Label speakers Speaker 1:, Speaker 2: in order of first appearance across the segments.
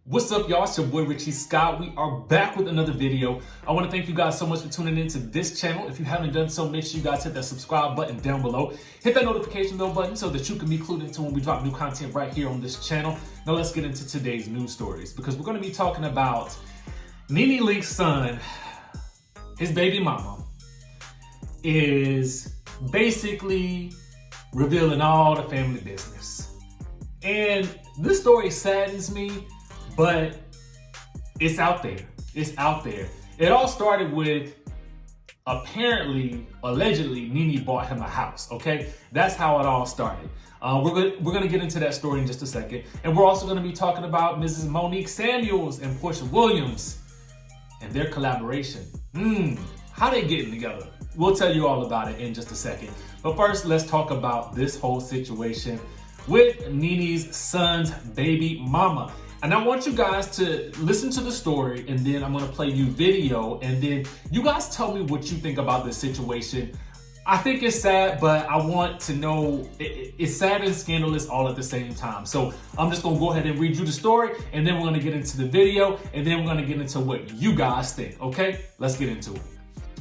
Speaker 1: What's up, y'all? It's your boy Richie Scott. We are back with another video. I want to thank you guys so much for tuning into this channel. If you haven't done so, make sure you guys hit that subscribe button down below. Hit that notification bell button so that you can be clued into when we drop new content right here on this channel. Now let's get into today's news stories, because we're going to be talking about Nene Leak's son. His baby mama is basically revealing all the family business. And this story saddens me, but it's out there. It's out there. It all started with allegedly, Nene bought him a house, okay? That's how it all started. We're gonna get into that story in just a second. And we're also gonna be talking about Mrs. Monique Samuels and Porsha Williams and their collaboration. How they getting together? We'll tell you all about it in just a second. But first, let's talk about this whole situation with Nene's son's baby mama. And I want you guys to listen to the story, and then I'm gonna play you video, and then you guys tell me what you think about this situation. I think it's sad, but I want to know, it's sad and scandalous all at the same time. So I'm just gonna go ahead and read you the story, and then we're gonna get into the video, and then we're gonna get into what you guys think, okay? Let's get into it.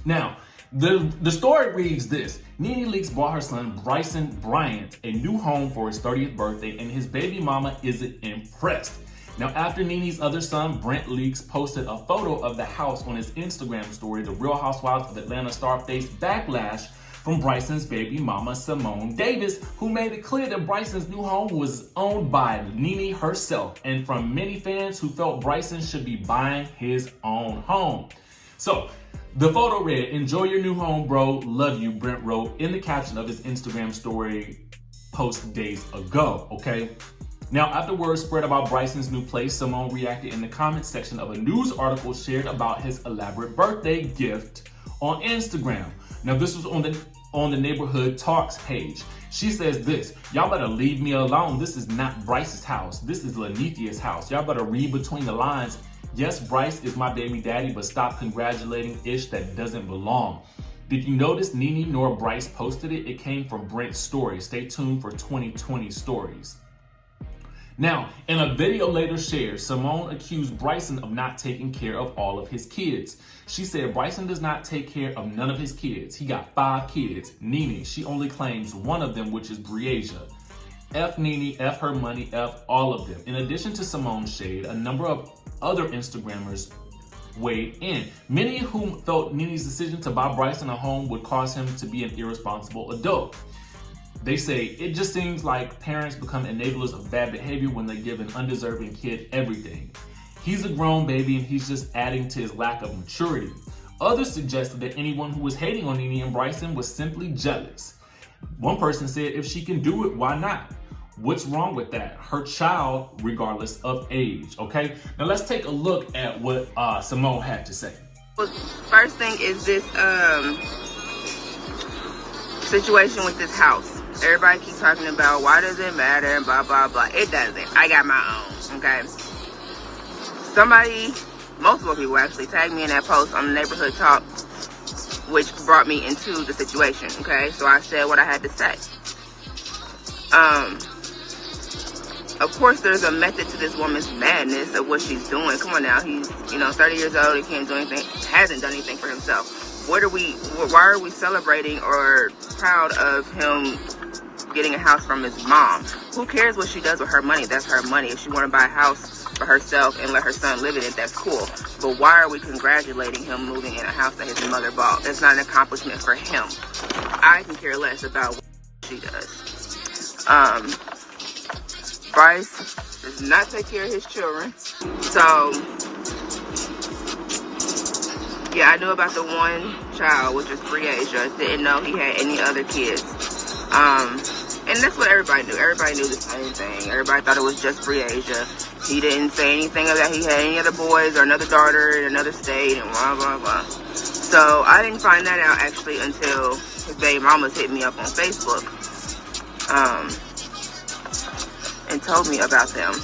Speaker 1: Now, the story reads this. Nene Leakes bought her son Bryson Bryant a new home for his 30th birthday, and his baby mama isn't impressed. Now, after Nene's other son, Brent Leakes, posted a photo of the house on his Instagram story, the Real Housewives of Atlanta star faced backlash from Bryson's baby mama, Simone Davis, who made it clear that Bryson's new home was owned by Nene herself, and from many fans who felt Bryson should be buying his own home. So, the photo read, "Enjoy your new home, bro. Love you," Brent wrote in the caption of his Instagram story post days ago, okay? Now, after word spread about Bryson's new place, Simone reacted in the comments section of a news article shared about his elaborate birthday gift on Instagram. Now, this was on the Neighborhood Talks page. She says this: "Y'all better leave me alone. This is not Bryce's house. This is Lanithia's house. Y'all better read between the lines. Yes, Bryce is my baby daddy, but stop congratulating ish that doesn't belong. Did you notice Nene nor Bryce posted it? It came from Brent's story. Stay tuned for 2020 stories." Now, in a video later shared, Simone accused Bryson of not taking care of all of his kids. She said Bryson does not take care of none of his kids. He got 5 kids. Nene, she only claims one of them, which is Breasia. F Nene, F her money, F all of them. In addition to Simone's shade, a number of other Instagrammers weighed in, many of whom felt Nene's decision to buy Bryson a home would cause him to be an irresponsible adult. They say, "It just seems like parents become enablers of bad behavior when they give an undeserving kid everything. He's a grown baby and he's just adding to his lack of maturity." Others suggested that anyone who was hating on Nene and Bryson was simply jealous. One person said, "If she can do it, why not? What's wrong with that? Her child, regardless of age." Okay, now let's take a look at what Simone had to say.
Speaker 2: First thing is this situation with this house. Everybody keeps talking about why does it matter and blah blah blah. It doesn't. I got my own. Okay. Multiple people actually tagged me in that post on the Neighborhood Talk, which brought me into the situation. Okay, so I said what I had to say. Of course, there's a method to this woman's madness of what she's doing. Come on now, he's 30 years old. He can't do anything. Hasn't done anything for himself. Why are we celebrating or proud of him getting a house from his mom? Who cares what she does with her money? That's her money. If she want to buy a house for herself and let her son live in it, that's cool. But why are we congratulating him moving in a house that his mother bought? That's not an accomplishment for him. I can care less about what she does. Bryce does not take care of his children. So, yeah, I knew about the one child, which was Breasia. Didn't know he had any other kids. And that's what everybody knew. Everybody knew the same thing. Everybody thought it was just Breasia. He didn't say anything about he had any other boys or another daughter in another state and blah, blah, blah. So I didn't find that out actually until his baby mamas hit me up on Facebook and told me about them.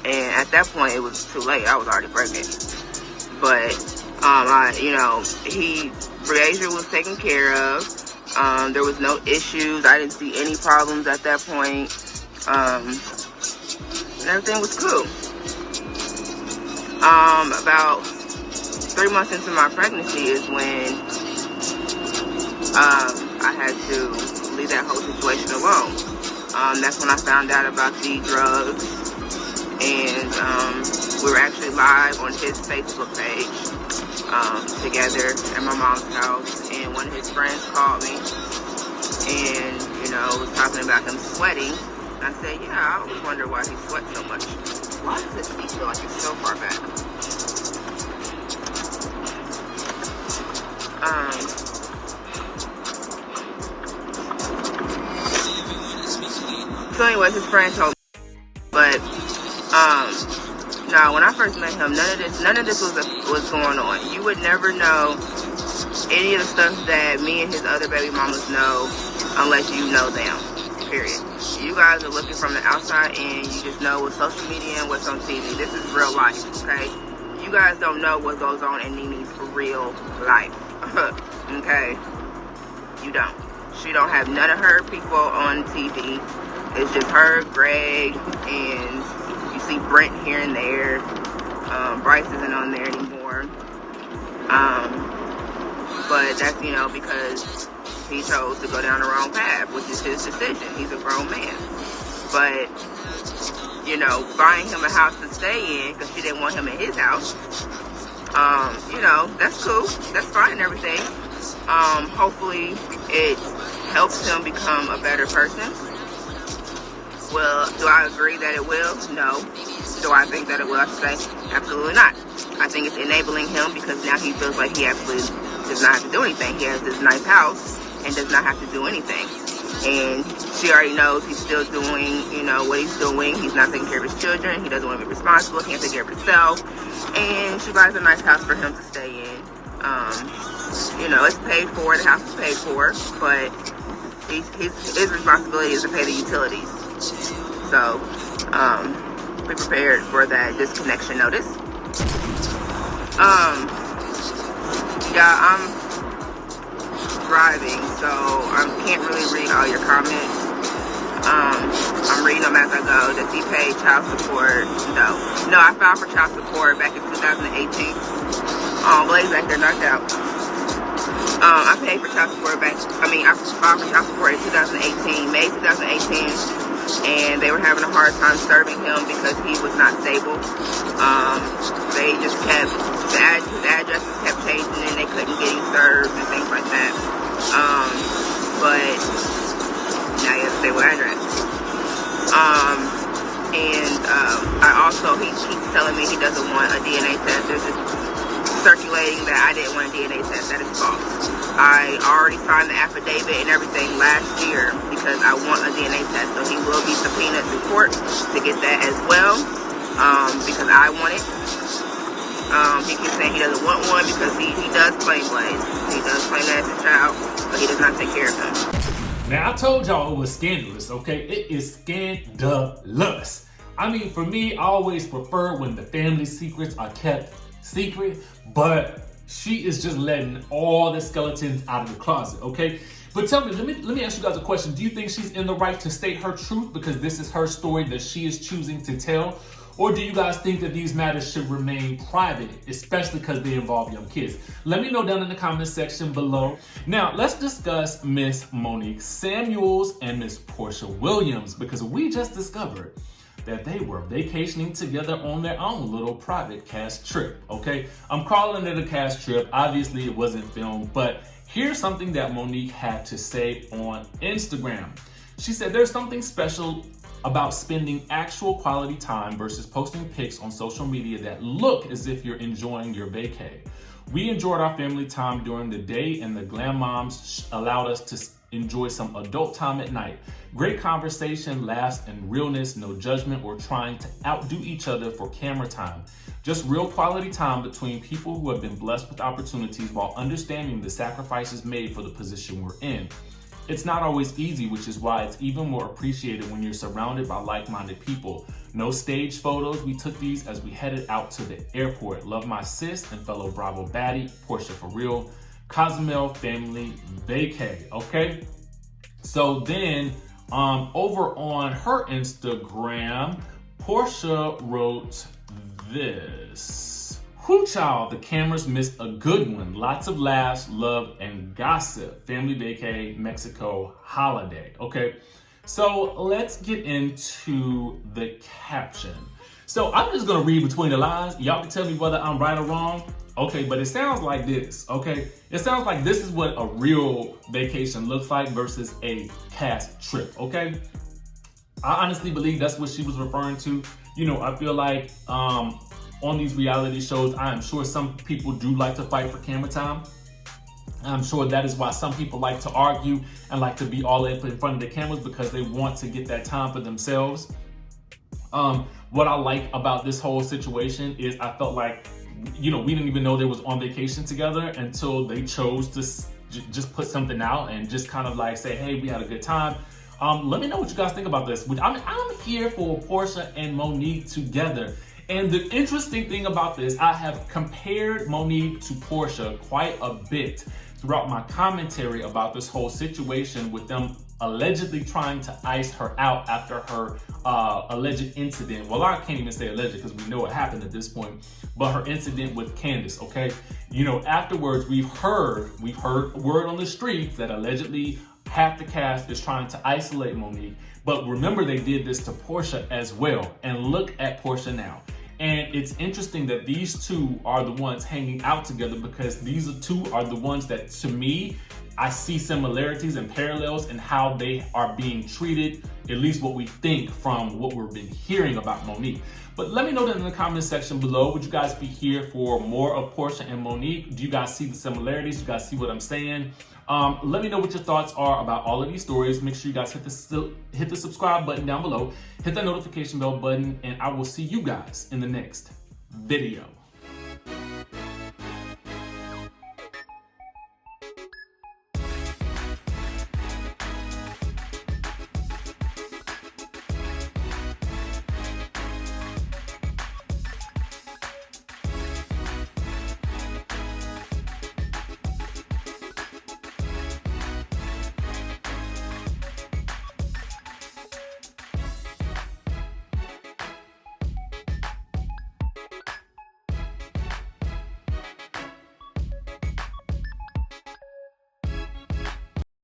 Speaker 2: And at that point, it was too late. I was already pregnant. But, Breasia was taken care of. There was no issues. I didn't see any problems at that point. And everything was cool. About 3 months into my pregnancy is when I had to leave that whole situation alone. That's when I found out about the drugs, and we were actually live on his Facebook page together at my mom's house, and one of his friends called me and, you know, was talking about him sweating. I said, yeah, I always wonder why he sweats so much. Why does this seat feel like it's so far back? So anyways, his friend told me, but now when I first met him, none of this was going on. You would never know any of the stuff that me and his other baby mamas know unless you know them. Period. You guys are looking from the outside in. You just know what's social media and what's on TV. This is real life, okay? You guys don't know what goes on in Nene's real life. Okay? You don't. She don't have none of her people on TV. It's just her, Greg, and you see Brent here and there. Bryce isn't on there anymore. But that's, you know, because he chose to go down the wrong path, which is his decision. He's a grown man. But, you know, buying him a house to stay in because she didn't want him in his house, you know, that's cool. That's fine and everything. Hopefully it helps him become a better person. Well, do I agree that it will? No. Do I think that it will? I should say, absolutely not. I think it's enabling him because now he feels like he absolutely does not have to do anything. He has this nice house and does not have to do anything. And she already knows he's still doing, you know, what he's doing. He's not taking care of his children. He doesn't want to be responsible. He can't take care of himself. And she buys a nice house for him to stay in. You know, it's paid for. The house is paid for. But his responsibility is to pay the utilities. So, be prepared for that disconnection notice. Yeah, I'm driving, so I can't really read all your comments. I'm reading them as I go. Does he pay child support? No. No, I filed for child support back in 2018. Blaze back there knocked out. I paid for child support I filed for child support in 2018, May 2018. And they were having a hard time serving him because he was not stable. They just kept, his addresses kept changing and they couldn't get him served and things like that. But now he has a stable address. He keeps telling me he doesn't want a DNA test. There's this circulating that I didn't want a DNA test. That is false. I already signed the affidavit and everything last year because I want a DNA test. So he will be subpoenaed to court to get that as well because I want it. He keeps saying he doesn't want one because he does claim Blaze. He does claim that as a child, but he does not take care of him.
Speaker 1: Now, I told y'all it was scandalous, okay? It is scandalous. I mean, for me, I always prefer when the family secrets are kept secret, but she is just letting all the skeletons out of the closet, okay? But tell me, let me ask you guys a question. Do you think she's in the right to state her truth because this is her story that she is choosing to tell? Or do you guys think that these matters should remain private, especially because they involve young kids? Let me know down in the comment section below. Now, let's discuss Miss Monique Samuels and Miss Porsha Williams because we just discovered that they were vacationing together on their own little private cast trip, okay? I'm calling it a cast trip. Obviously, it wasn't filmed, but here's something that Monique had to say on Instagram. She said there's something special about spending actual quality time versus posting pics on social media that look as if you're enjoying your vacay. We enjoyed our family time during the day and the Glam Moms allowed us to enjoy some adult time at night. Great conversation, laughs, and realness, no judgment or trying to outdo each other for camera time. Just real quality time between people who have been blessed with opportunities while understanding the sacrifices made for the position we're in. It's not always easy, which is why it's even more appreciated when you're surrounded by like-minded people. No stage photos, we took these as we headed out to the airport. Love my sis and fellow Bravo baddie, Porsha for real. Cozumel family vacay, okay? So then, over on her Instagram, Porsha wrote this. Whoo child, the cameras missed a good one. Lots of laughs, love, and gossip. Family vacay, Mexico holiday. Okay, so let's get into the caption. So I'm just gonna read between the lines. Y'all can tell me whether I'm right or wrong. Okay, but it sounds like this, okay? It sounds like this is what a real vacation looks like versus a cast trip, okay? I honestly believe that's what she was referring to. You know, I feel like on these reality shows, I am sure some people do like to fight for camera time. I'm sure that is why some people like to argue and like to be all up in front of the cameras because they want to get that time for themselves. What I like about this whole situation is I felt like, you know, we didn't even know they was on vacation together until they chose to just put something out and just kind of like say, hey, we had a good time. Let me know what you guys think about this. I'm here for Porsha and Monique together. And the interesting thing about this, I have compared Monique to Porsha quite a bit throughout my commentary about this whole situation with them allegedly trying to ice her out after her alleged incident. Well, I can't even say alleged because we know what happened at this point, but her incident with Candace, okay? You know, afterwards, we've heard word on the street that allegedly half the cast is trying to isolate Monique. But remember, they did this to Porsha as well. And look at Porsha now. And it's interesting that these two are the ones hanging out together because these two are the ones that, to me, I see similarities and parallels in how they are being treated, at least what we think from what we've been hearing about Monique. But let me know that in the comment section below. Would you guys be here for more of Porsha and Monique? Do you guys see the similarities? Do you guys see what I'm saying? Let me know what your thoughts are about all of these stories. Make sure you guys hit the subscribe button down below, hit that notification bell button, and I will see you guys in the next video.